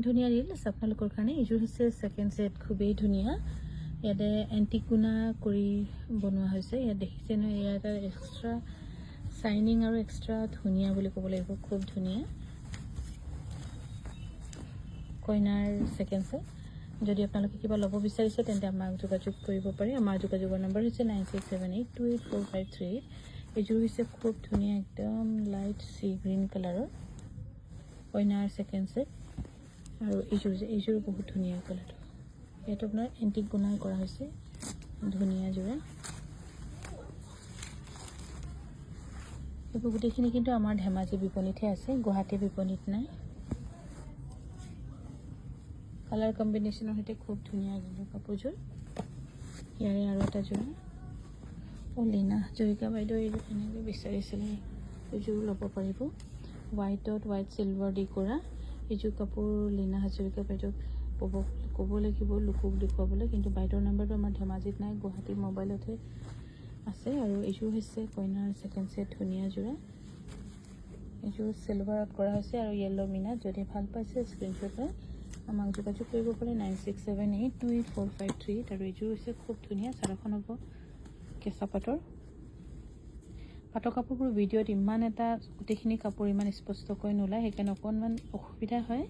ধুনীয়া ৰিলছ আপোনালোকৰ কাৰণে। এইযোৰ হৈছে ছেকেণ্ড ছেট, খুবেই ধুনীয়া। ইয়াতে এণ্টিকুনা কৰি বনোৱা হৈছে। ইয়াত দেখিছে নহয়, ইয়াত এক্সট্ৰা চাইনিং আৰু এক্সট্ৰা ধুনীয়া বুলি ক'ব লাগিব, খুব ধুনীয়া কইনাৰ ছেকেণ্ড ছেট। যদি আপোনালোকে কিবা ল'ব বিচাৰিছে তেন্তে আমাক যোগাযোগ কৰিব পাৰে। আমাৰ যোগাযোগৰ নম্বৰ হৈছে 9678284538। এইযোৰ হৈছে খুব ধুনীয়া একদম লাইট চি গ্ৰীণ কালাৰৰ কইনাৰ ছেকেণ্ড ছেট। আৰু এইযোৰ বহুত ধুনীয়া কালাৰটো। ইয়াত আপোনাৰ এণ্টিক গুণা কৰা হৈছে, ধুনীয়া যোৰা। এইবোৰ গোটেইখিনি কিন্তু আমাৰ ধেমাজি বিপণীতহে আছে, গুৱাহাটী বিপণীত নাই। কালাৰ কম্বিনেশ্যনৰ সৈতে খুব ধুনীয়া কিন্তু কাপোৰযোৰ। ইয়াৰে আৰু এটা যোৰা লীনা হাজৰিকা বাইদেউ এনেকৈ বিচাৰিছিলে, এইযোৰ ল'ব পাৰিব। হোৱাইটত হোৱাইট চিলভাৰ দি কৰা এইযোৰ কাপোৰ লীনা হাজৰিকা বাইদেউক ক'ব লাগিব লোকক দেখুৱাবলৈ, কিন্তু বাইদেউৰ নাম্বাৰটো আমাৰ ধেমাজিত নাই, গুৱাহাটী মোবাইলতহে আছে। আৰু এইযোৰ হৈছে কইনাৰ ছেকেণ্ড ছেট, ধুনীয়া যোৰা। এইযোৰ চিলভাৰত কৰা হৈছে আৰু য়েল্ল' মিনাত। যদি ভাল পাইছে স্ক্ৰীনশ্বট লৈ আমাক যোগাযোগ কৰিব পাৰে 9678284538। আৰু এইযোৰ হৈছে খুব ধুনীয়া, চাদৰখন হ'ব কেঁচা পাটৰ কাপোৰবোৰ ভিডিঅ'ত ইমান এটা গোটেইখিনি কাপোৰ ইমান স্পষ্টকৈ নোলায়, সেইকাৰণে অকণমান অসুবিধা হয়।